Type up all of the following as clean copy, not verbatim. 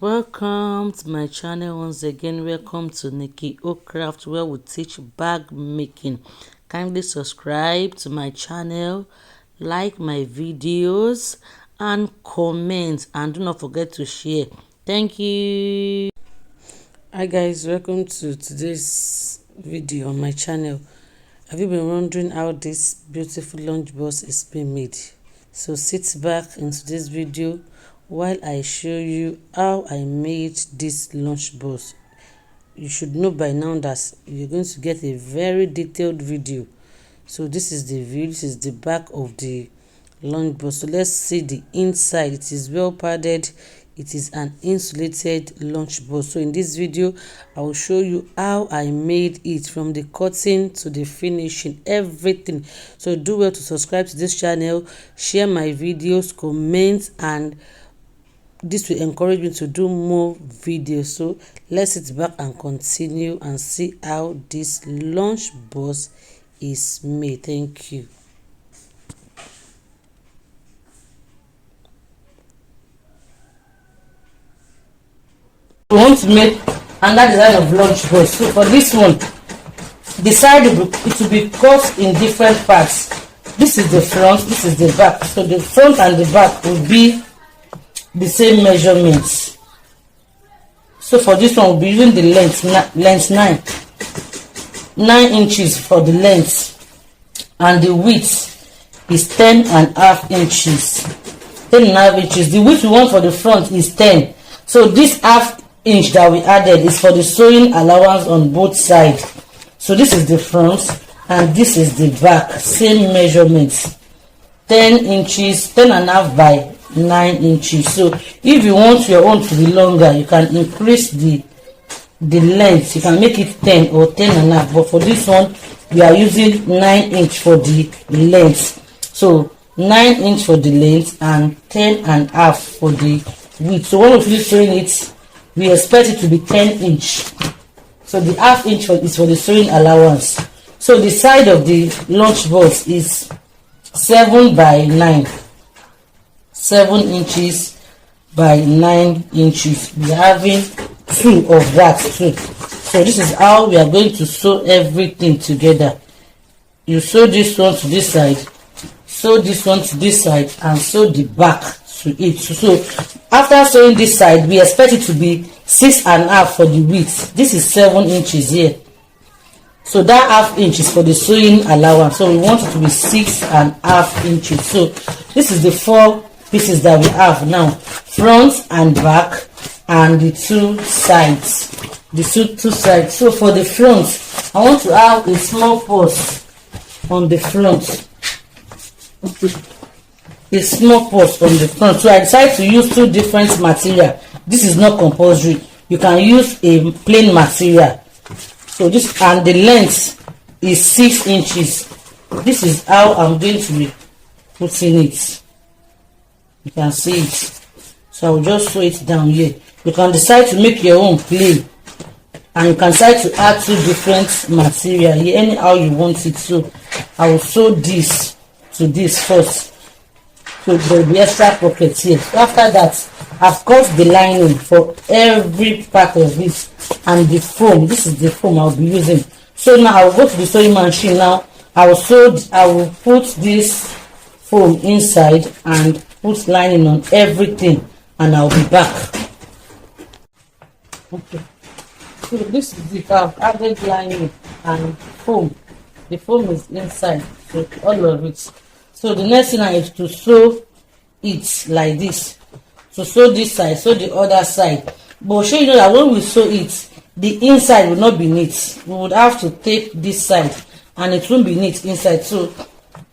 Welcome to my channel once again. Welcome to Nikki O Craft, where we teach bag making. Kindly subscribe to my channel, like my videos, and comment, and do not forget to share. Thank you. Hi guys, welcome to today's video on my channel. Have you been wondering how this beautiful lunch box is being made? So sit back in today's video while I show you how I made this lunch box. You should know by now that you're going to get a very detailed video. So this is the view, this is the back of the lunch box. So let's see the inside. It is well padded. It is an insulated lunch box. So in this video I will show you how I made it, from the cutting to the finishing, everything. So do well to subscribe to this channel, share my videos, comment, and this will encourage me to do more videos. So let's sit back and continue and see how this lunch box is made. Thank you. We want to make another design of lunch box. So for this one, the side it will be cut in different parts. This is the front, this is the back. So the front and the back will be the same measurements. So for this one we'll be using the length 9 inches for the length, and the width is 10.5 inches. 10.5 inches. The width we want for the front is 10. So this half inch that we added is for the sewing allowance on both sides. So this is the front and this is the back, same measurements, 10 inches, 10.5 by 9 inches. So if you want your own to be longer, you can increase the length. You can make it 10 or 10.5, but for this one we are using 9 inch for the length. So 9 inch for the length and 10.5 for the width. So when we finish sewing it, we expect it to be 10 inch. So the half inch is for the sewing allowance. So the side of the lunch box is 7 by 9. 7 inches by 9 inches. We are having 2 of that too. So this is how we are going to sew everything together. You sew this one to this side, sew this one to this side, and sew the back to it. So after sewing this side, we expect it to be 6.5 for the width. This is 7 inches here. So that half inch is for the sewing allowance. So we want it to be 6.5 inches. So this is the 4 pieces that we have now, front and back, and the 2 sides, the two sides. So for the front, I want to have a small purse on the front, a small purse on the front. So I decided to use 2 different material. This is not compulsory. You can use a plain material. So this, and the length is 6 inches. This is how I'm going to be putting it. You can see it. So I will just sew it down here. You can decide to make your own plain, and you can decide to add 2 different material here, anyhow you want it. So I will sew this to this first, so there will be extra pockets here. So after that, I've cut the lining for every part of it, and the foam. This is the foam I'll be using. So now I'll go to the sewing machine. Now I will put this foam inside and put lining on everything, and I'll be back. Okay, so this is the I've added lining and foam. The foam is inside, so all of it. So the next thing I have to sew it like this. So sew this side, sew the other side. But show you know that when we sew it, the inside will not be neat. We would have to take this side, and it won't be neat inside. So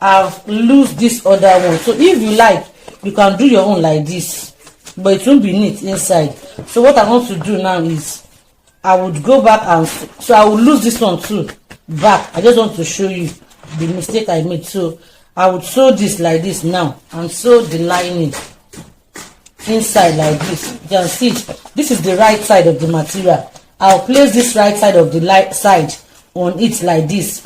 I've loosed this other one. So if you like, you can do your own like this, but it won't be neat inside. So what I want to do now is I would go back, and so I will lose this one too back. I just want to show you the mistake I made. So I would sew this like this now, and sew the lining inside like this. You can see this is the right side of the material. I'll place this right side of the side on it like this,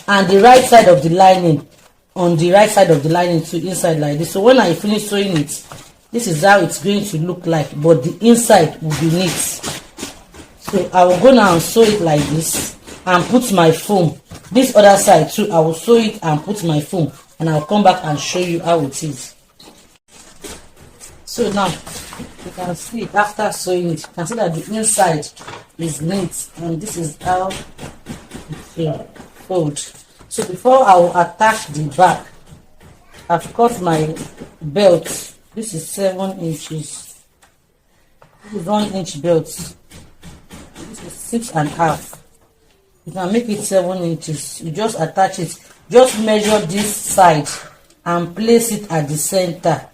and the right side of the lining on the right side of the lining to inside like this. So when I finish sewing it, This is how it's going to look like, but the inside will be neat. So I will go now and sew it like this and put my foam. This other side too, I will sew it and put my foam, and I'll come back and show you how it is. So now you can see it after sewing it. You can see that the inside is neat, and this is how it will fold. So before I will attach the back, I've cut my belt. This is 7 inches. This is 1 inch belt. This is 6.5. You can make it 7 inches. You just attach it. Just measure this side and place it at the center.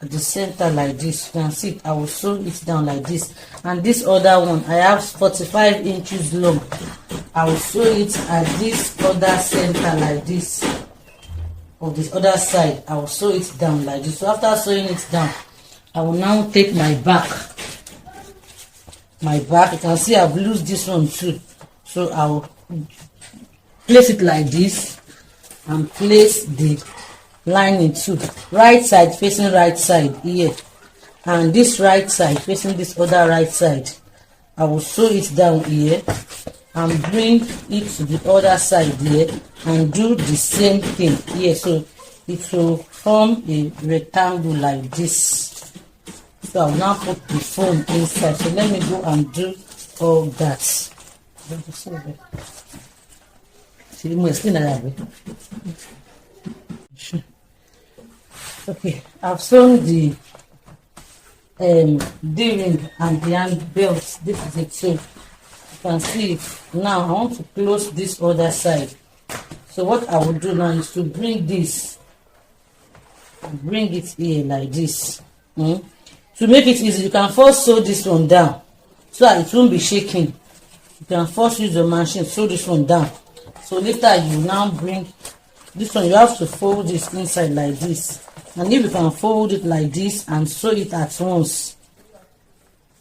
At the center like this. You can see it. I will sew it down like this. And this other one, I have 45 inches long. I will sew it at this other center like this. Of this other side, I will sew it down like this. So after sewing it down, I will now take my back. My back, you can see I've loosed this one too. So I will place it like this and place the lining too. Right side facing right side here, and this right side facing this other right side. I will sew it down here and bring it to the other side here and do the same thing here. So it will form a rectangle like this. So I will now put the foam inside. So let me go and do all that. Okay, I've sewn the D-ring and the hand belt. This is it. So you can see it. Now I want to close this other side. So what I will do now is to bring this, bring it here like this. To make it easy, you can first sew this one down so that it won't be shaking. You can first use the machine, sew this one down. So later you now bring this one. You have to fold this inside like this, and if you can fold it like this and sew it at once.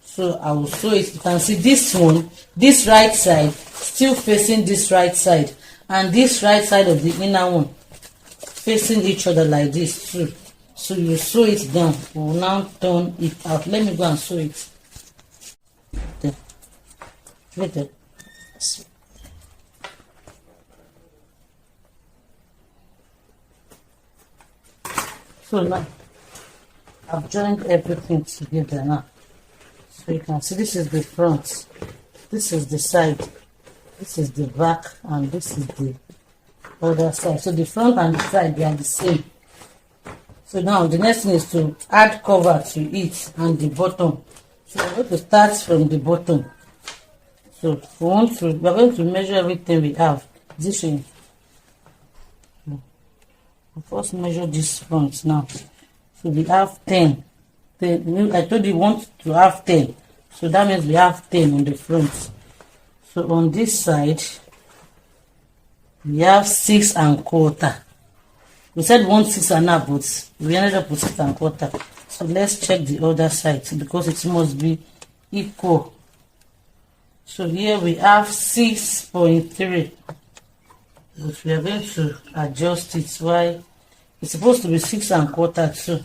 So I will sew it. You can see this one, this right side still facing this right side, and this right side of the inner one facing each other like this too. So you sew it down. We will now turn it out. Let me go and sew it. There. Right there. So now I've joined everything together now. So you can see this is the front, this is the side, this is the back, and this is the other side. So the front and the side, they are the same. So now the next thing is to add cover to it and the bottom. So we're going to start from the bottom. So we're going to measure everything we have. This way. We'll first measure this front now. So we have 10. I told you want to have 10. So that means we have 10 on the front. So on this side, we have 6.25. We said 6.5, but we ended up with 6.25. So let's check the other side because it must be equal. So here we have 6.3. But we are going to adjust it. Why? It's supposed to be 6.25 too.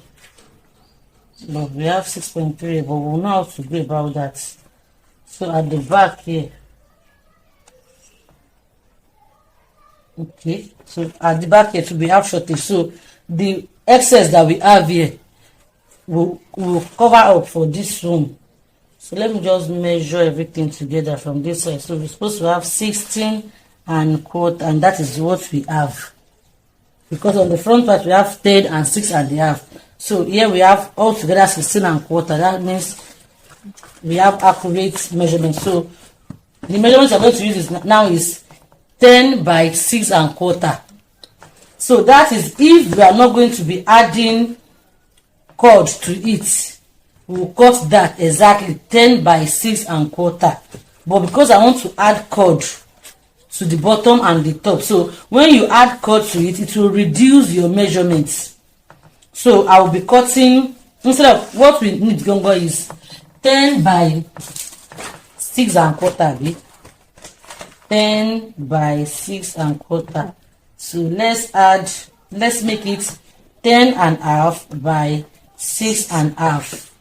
But we have 6.3, but we'll know how to go about that. So at the back here. Okay, so at the back here to be half shortage. So the excess that we have here will cover up for this room. So let me just measure everything together from this side. So we're supposed to have 16.25, and that is what we have. Because on the front part we have 10 and 6.5. So here we have altogether 16.25. That means we have accurate measurement. So the measurement I'm going to use now is 10 by 6.25. So that is if we are not going to be adding cord to it, we will cut that exactly 10 by 6.25. But because I want to add cord to the bottom and the top, so when you add cord to it, it will reduce your measurements. So I will be cutting, instead of what we need gongo is 10 by 6.25. 10 by 6.25. So let's make it 10.5 by 6.5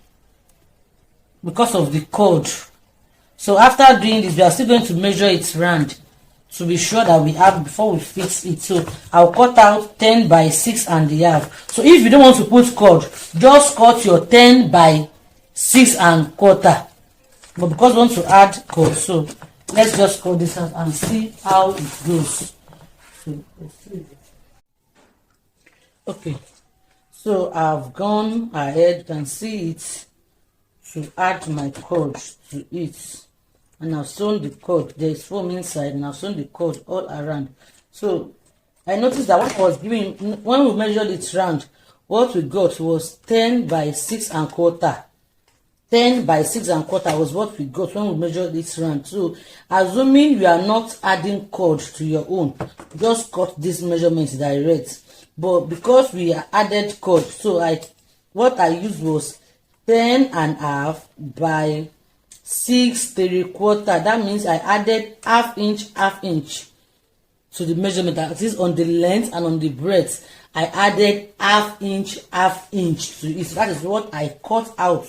because of the cord. So after doing this, we are still going to measure it round to be sure that we have before we fix it. So I'll cut out 10 by 6.5. So if you don't want to put cord, just cut your 10 by 6.25. But because we want to add cord, so let's just cut this out and see how it goes. So let's see. Okay, so I've gone ahead, you can see it, to add my cord to it. And I've sewn the cord. There is foam inside, and I've sewn the cord all around. So I noticed that what I was giving, when we measured it round, what we got was 10 by 6.25. 10 by 6.25 was what we got when we measured it round. So assuming you are not adding cord to your own, just cut this measurement direct. But because we added cord, so what I used was 10.5 by 6.75. That means I added half inch to the measurement. That is on the length and on the breadth. I added half inch to it. So that is what I cut out,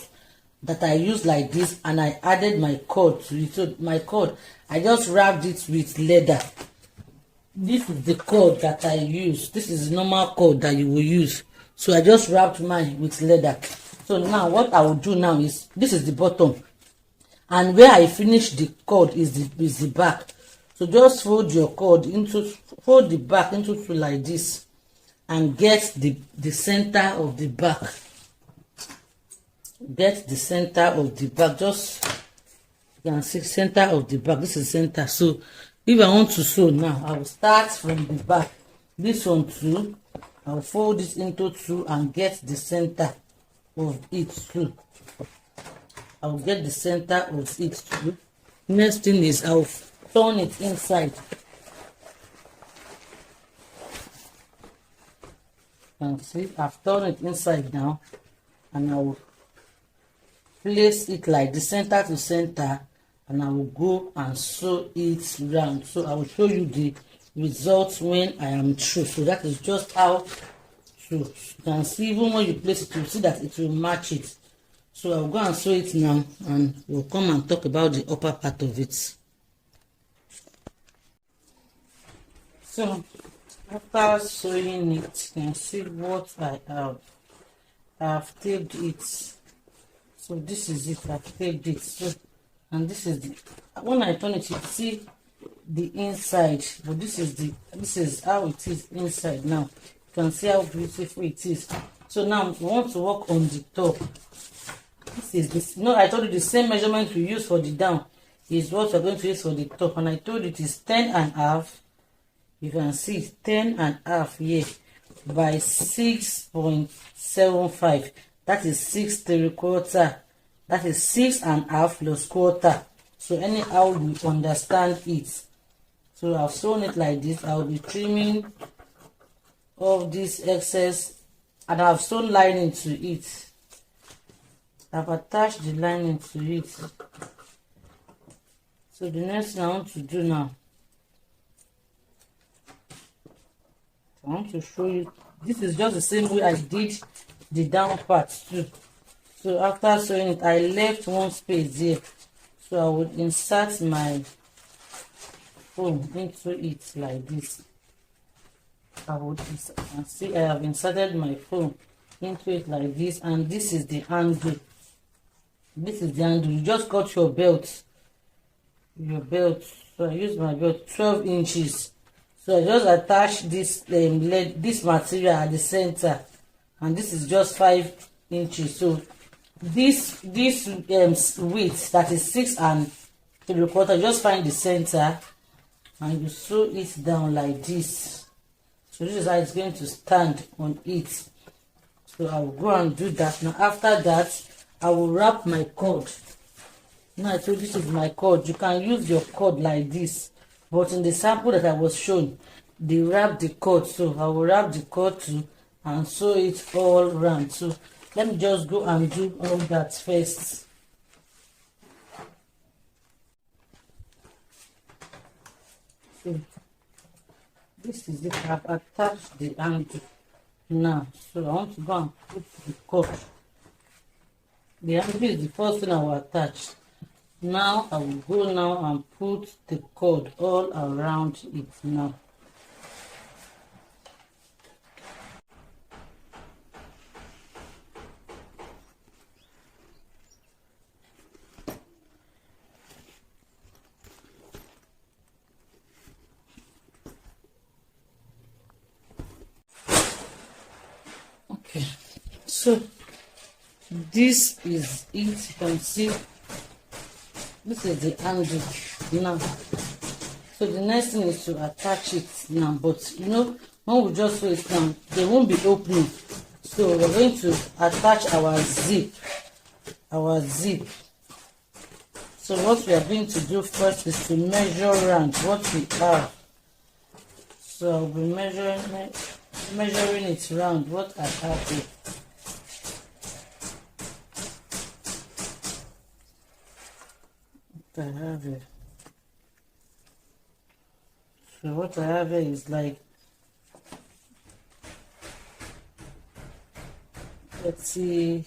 that I used like this, and I added my cord to it. So my cord, I just wrapped it with leather. This is the cord that I use. This is the normal cord that you will use. So I just wrapped mine with leather. So now what I will do now is, this is the bottom, and where I finish the cord is the back. So just fold your cord fold the back into two like this, and get the center of the back. Get the center of the back. Just, you can see center of the back. This is center. So if I want to sew now, I will start from the back. This one too, I'll fold it into two and get the center of it too. I'll get the center of it too. Next thing is I'll turn it inside. You can see I've turned it inside now, and I will place it like the center to center, and I will go and sew it round. So I will show you the results when I am through. So that is just how to, you can see, even when you place it, you see that it will match it. So I'll go and sew it now, and we'll come and talk about the upper part of it. So after sewing it, you can see what I have. I've taped it. So this is it. I've taped it. So, and this is the, when I turn it, you see the inside, but this is how it is inside. Now you can see how beautiful it is. So now we want to work on the top. This is this. No, I told you the same measurement we use for the down is what we're going to use for the top, and I told you it is 10.5. You can see 10.5 here by 6.75. That is 6.75. That is 6.5 plus quarter. So anyhow you understand it. So I've sewn it like this. I'll be trimming off this excess, and I've sewn lining to it. I've attached the lining to it. So the next thing I want to do now, I want to show you. This is just the same way I did the down part too. So after sewing it, I left one space here. So I would insert my foam into it like this. I would see I have inserted my foam into it like this, and this is the handle. This is the handle. You just cut your belt. So I use my belt 12 inches. So I just attach this this material at the center, and this is just 5 inches. So this width, that is 6.75, just find the center and you sew it down like this. So this is how it's going to stand on it. So I will go and do that. Now after that, I will wrap my cord. Now I told you this is my cord. You can use your cord like this, but in the sample that I was shown, they wrap the cord. So I will wrap the cord too and sew it all around. So let me just go and do all that first. So this is it. I've attached the handle now. So I want to go and put the cord The handle is the first thing I will attach. Now I will go now and put the cord all around it now. Okay, so this is it. You can see this is the handle now. So the next thing is to attach it now, but you know, when we just sew it now, they won't be opening. So we're going to attach our zip. So what we are going to do first is to measure around what we have. So I'll be measuring it around what I have here. What I have here. So what I have here is like, let's see,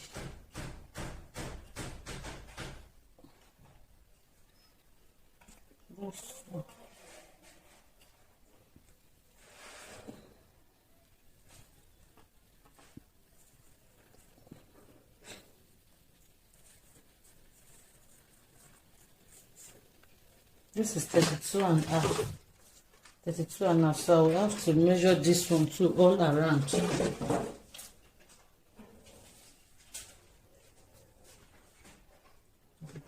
this is 32 and a half. 32 and a half. So I will have to measure this one too all around.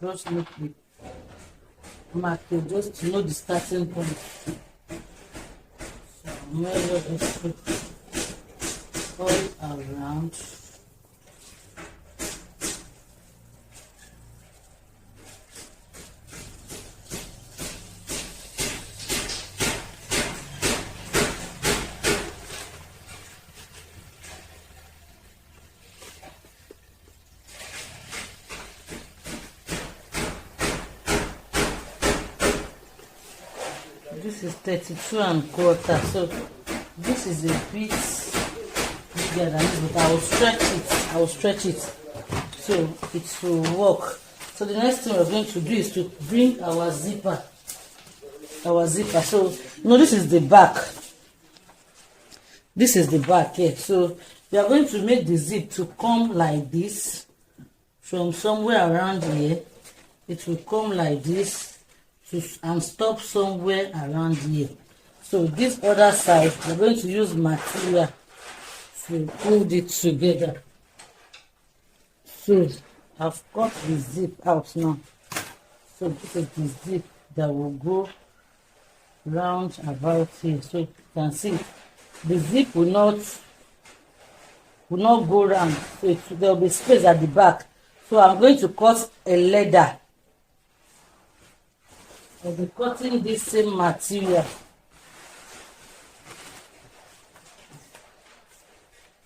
Just make the mark just to know the starting point. So measure this all around. This is 32 and a quarter, so this is a bit bigger than this, but I will stretch it so it will work. So the next thing we're going to do is to bring our zipper. So no, this is the back. This is the back here. So we are going to make the zip to come like this from somewhere around here. It will come like this and stop somewhere around here. So this other side, we're going to use material to hold it together. So I've cut the zip out now. So this is the zip that will go round about here. So you can see the zip will not go round. So there will be space at the back. So I'm going to cut a leather. I'll be cutting this same material.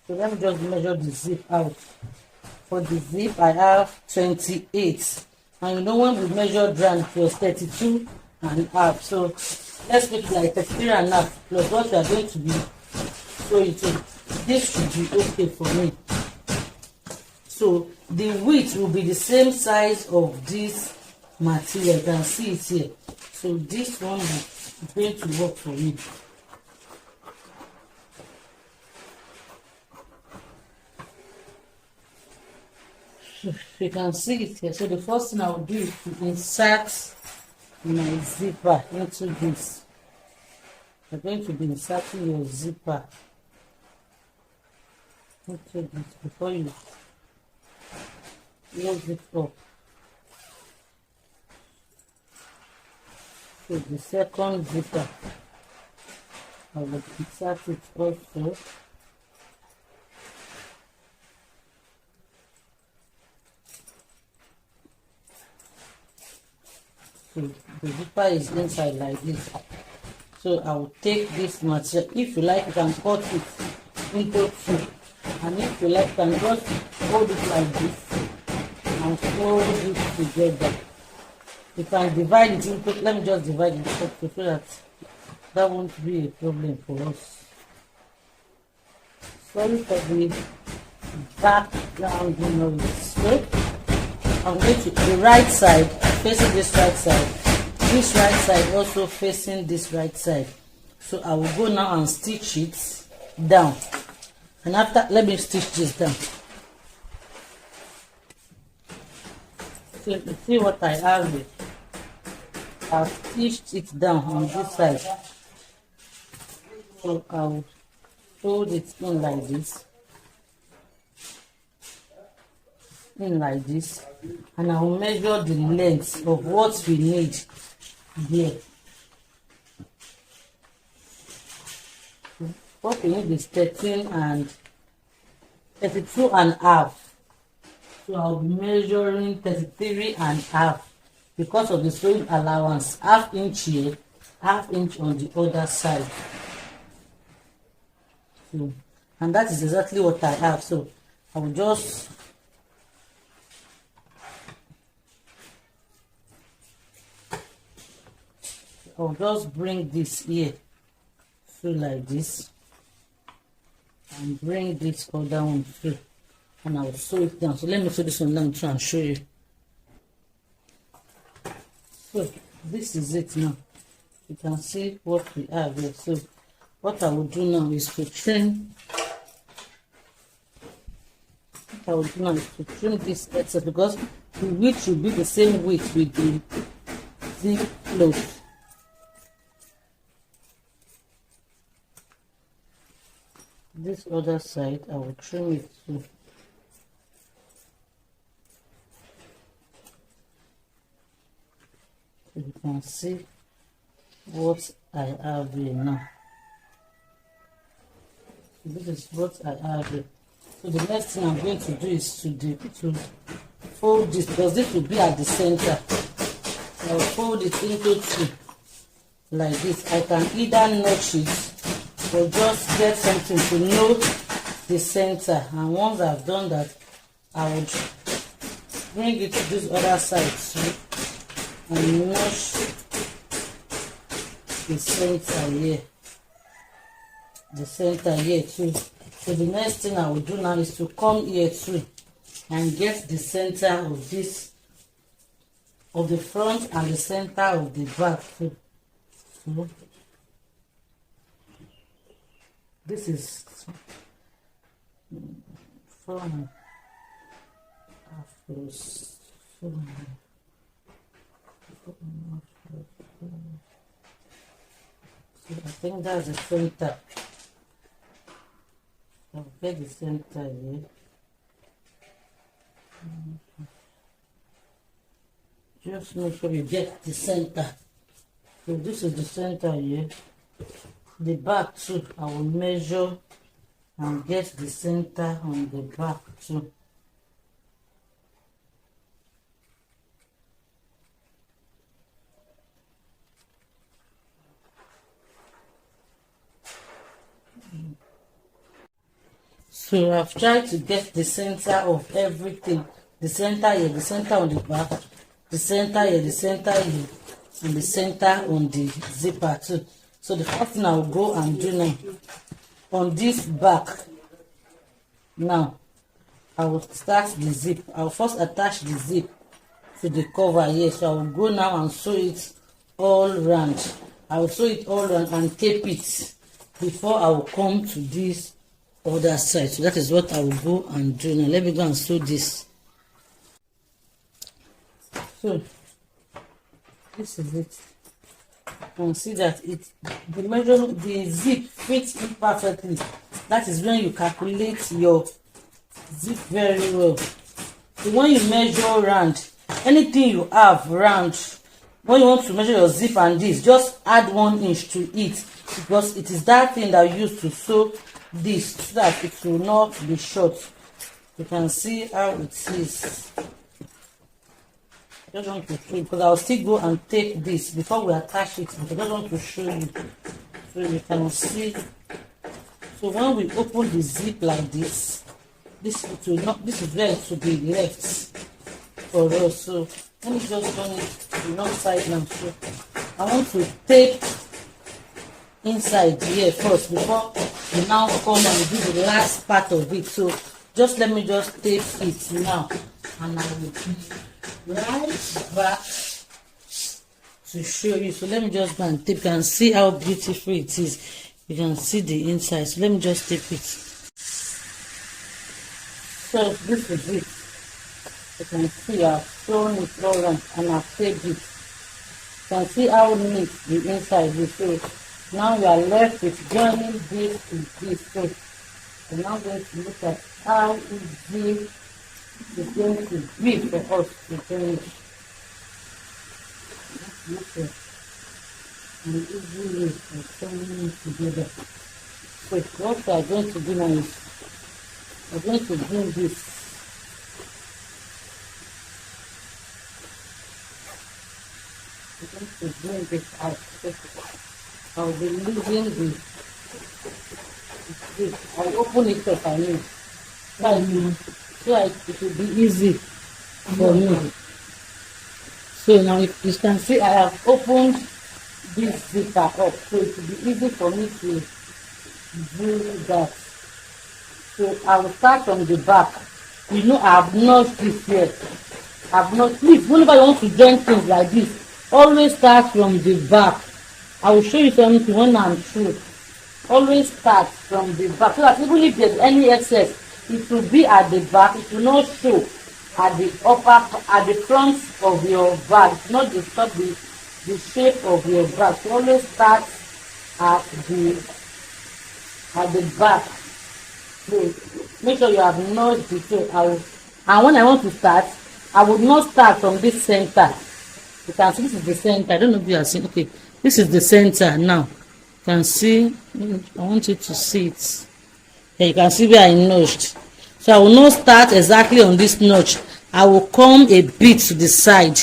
So let me just measure the zip out. For the zip, I have 28. And you know, when we measured round, it was 32 and a half. So let's make it like 33 and a half plus what we are going to be sewing. So this should be okay for me. So the width will be the same size of this material. You can see it here. So this one is going to work for me. So you can see it here. So the first thing I will do is to insert my zipper into this. You're going to be inserting your zipper into this before you close it up. So the second zipper, I will insert it also. So the zipper is inside like this. So I will take this material. If you like, you can cut it into two. And if you like, you can just hold it like this and fold it together. You can divide it into, let me just divide it up so that won't be a problem for us. Sorry for the background noise. So I'm going to the right side facing this right side also facing this right side. So I will go now and stitch it down, and after, let me stitch this down. So see what I have here. I've stitched it down on this side. So I'll fold it in like this, and I will measure the length of what we need here. What we need is 32 and a half. So I'll be measuring 33 and a half because of the sewing allowance. Half inch here, half inch on the other side. So, and that is exactly what I have. So I will just bring this here, so like this, and bring this other one through, and I will sew it down. So let me sew this one down too and show you. So this is it now. You can see what we have here. So what I will do now is to trim. This excess, because the width should be the same width with the zip close. This other side, I will trim it too. So you can see what I have here now. So this is what I have here. So the next thing I'm going to do is to fold this, because this will be at the center. I'll fold it into two like this. I can either notch it or just get something to note the center, and once I've done that, I would bring it to this other side too and notch the center here too. So the next thing I will do now is to come here too and get the center of this, of the front and the center of the back too. So this is front after. So I think that's the center. I'll get the center here. Just make sure you get the center. So this is the center here. The back too, I will measure and get the center on the back too. So I've tried to get the center of everything. The center here, the center on the back, the center here, the center here, and the center on the zipper too. So the first thing I will go and do now, on this back, now I will start the zip. I will first attach the zip to the cover here. So I will go now and sew it all round. I will sew it all round and tape it before I will come to this other side. So that is what I will go and do now. Let me go and sew this. So this is it. You can see that the zip fits it perfectly. That is when you calculate your zip very well. So when you measure round, anything you have round, when you want to measure your zip and this, just add 1 inch to it, because it is that thing that you use to sew this, so that it will not be short. You can see how it is. I just want to show you, because I'll still go and take this before we attach it, but I just want to show you so you can see. So when we open the zip like this, this is where it will be left for us. So let me just turn it to the wrong side now. So I want to tape inside here first before we now come and do the last part of it. So just let me just tape it now, and I will right back to show you. So let me just go and tape. You can see how beautiful it is. You can see the inside. So let me just tape it. So this is it. You can see I've sewn it all around and I've taped it. You can see how neat the inside is. So now you are left with joining this to this. So we're now going to look at how easy it's going to be for us to join it. Look at an easy way of joining it together. So what we are going to do now is we're going to bring this. We're going to bring this out. I'll be using this. I'll open it up I need. So it will be easy for me. So now you can see I have opened this zipper up. So it will be easy for me to do that. So I will start from the back. You know I have not this yet. I have not. Please, whenever you want to join things like this, always start from the back. I will show you something when I'm through. Always start from the back so that even if there's any excess, it will be at the back. It will not show at the at the front of your bag. It will not disturb the shape of your bag. So always start at the back. So make sure you have notched the toe. And when I want to start, I would not start from this center. You can see this is the center. I don't know if you are seeing. Okay, this is the center now. You can see. I want you to see it. Yeah, you can see where I notched. So I will not start exactly on this notch. I will come a bit to the side.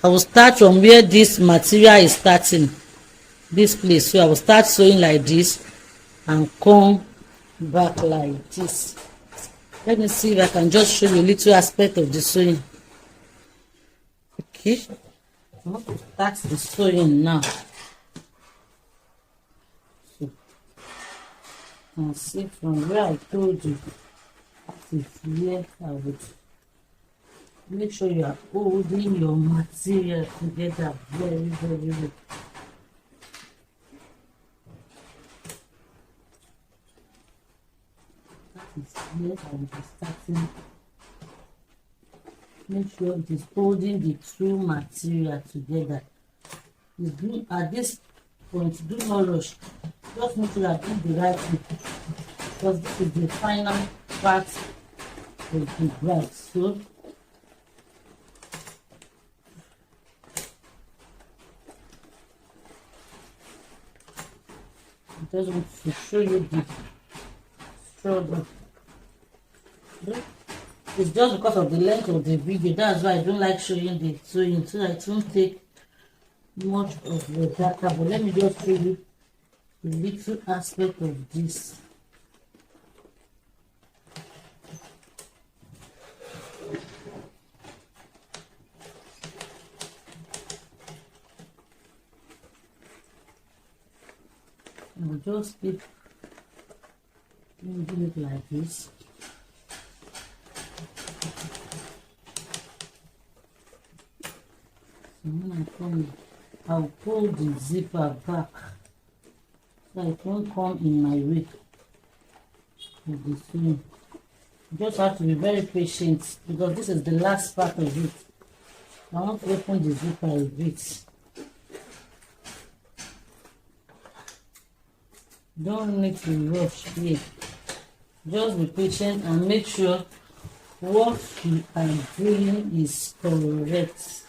I will start from where this material is starting. This place. So I will start sewing like this and come back like this. Let me see if I can just show you a little aspect of the sewing. Okay, I want to start the sewing now. So you can see from where I told you, that is where I would make sure you are holding your material together very, very well. Is where I will be starting. Make sure it is holding the two material together. At this point, do not rush. Just make sure you are doing the right thing, because this is the final part of the bag. So I just want to show you the struggle. It's just because of the length of the video. That's why I don't like showing the sewing, so I don't take much of the data. But let me just show you the little aspect of this. I'll just keep doing it like this. So when I come, I'll pull the zipper back so it won't come in my way with the sewing. You just have to be very patient because this is the last part of it. I want to open the zipper a bit. Don't need to rush here. Just be patient and make sure what you are doing is correct.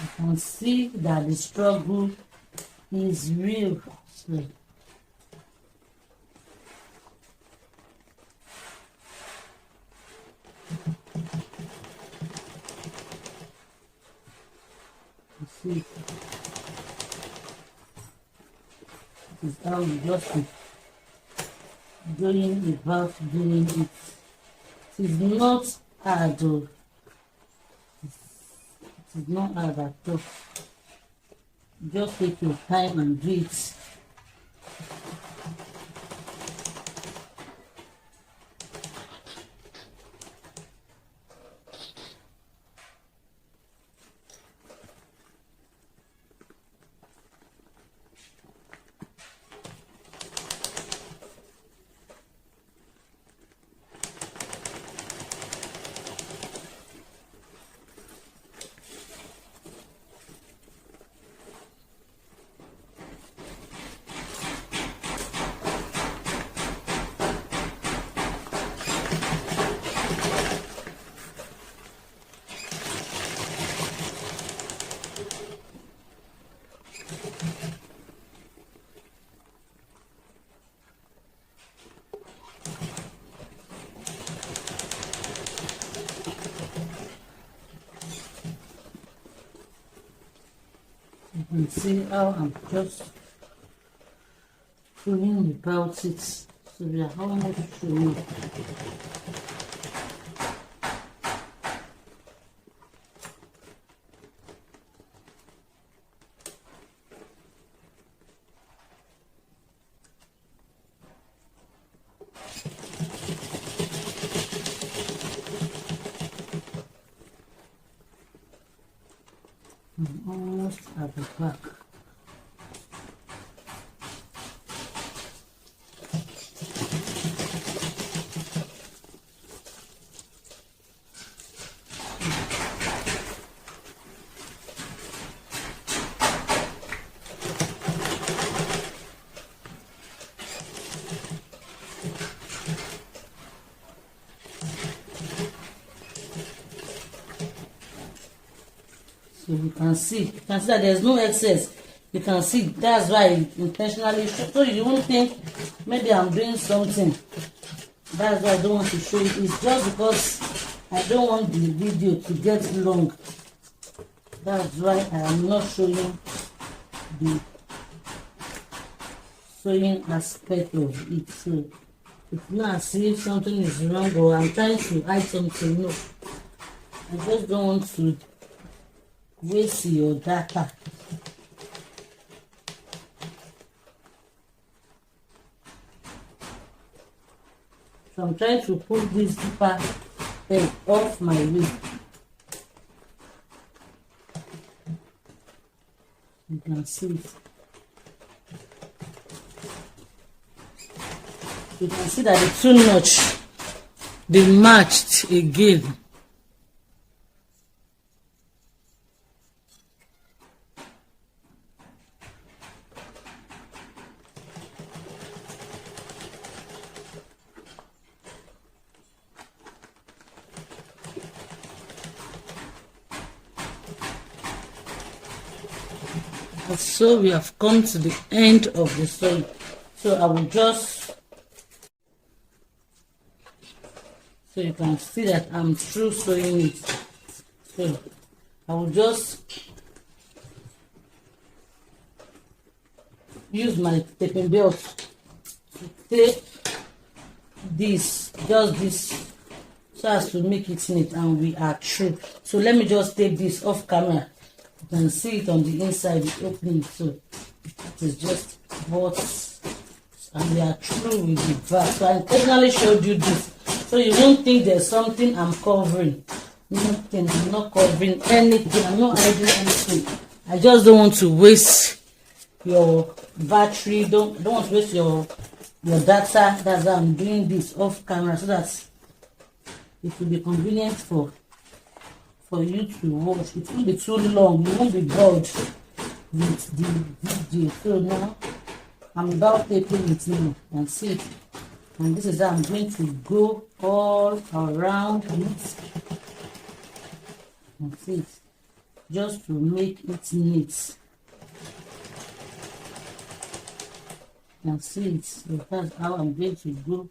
You can see that the struggle is real. So, you see, this is how you just be going about doing it. It is not hard though. It is not hard at all. Just take your time and do it. and see how I'm just showing about it. So we are almost showing. I'm almost at the back. So you can see that there's no excess. You can see that's why I intentionally show, so you won't think maybe I'm doing something. That's why I don't want to show it. It's just because I don't want the video to get long. That's why I am not showing the sewing aspect of it. So if not see if something is wrong or I'm trying to hide something, no. I just don't want to waste your data. So I'm trying to pull this zipper thing off my wig. You can see it. You can see that the two notch, they matched again. So we have come to the end of the sewing. So I will just, so you can see that I'm through sewing it. So I will just use my taping belt to tape this, just this, so as to make it neat, and we are through. So let me just take this off camera. You can see it on the inside, the opening. So it is just what, and we are through with the back. So I intentionally showed you this so you won't think there's something I'm covering. Nothing. I'm not covering anything. I'm not hiding anything. I just don't want to waste your battery. Don't want to waste your data. That's why I'm doing this off camera, so that it will be convenient for you to watch. It won't be too long. You won't be bored with the video. So now I'm about taping it now. You can see it. And this is how I'm going to go all around it. You can see it. Just to make it neat. You can see it. So that's how I'm going to go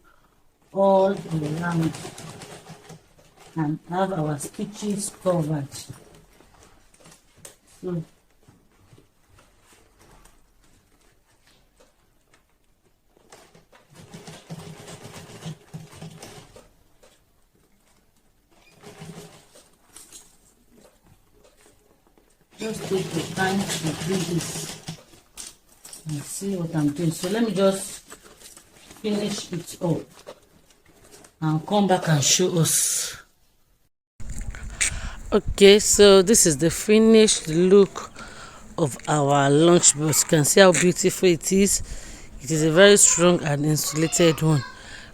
all around and have our stitches covered. So just take the time to do this and see what I'm doing. So let me just finish it up and come back and show us. Okay, so this is the finished look of our lunch box. You can see how beautiful it is. It is a very strong and insulated one.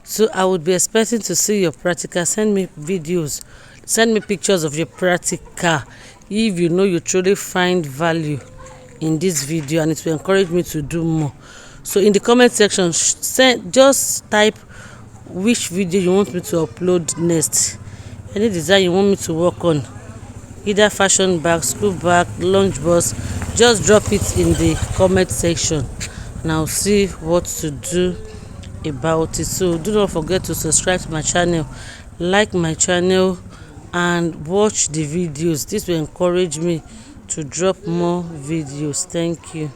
So I would be expecting to see your practical. Send me videos, send me pictures of your practical if you know you truly find value in this video, and it will encourage me to do more. So in the comment section, just type which video you want me to upload next, any design you want me to work on, either fashion bag, school bag, lunch box. Just drop it in the comment section and I'll see what to do about it. So do not forget to subscribe to my channel, like my channel, and watch the videos. This will encourage me to drop more videos. Thank you.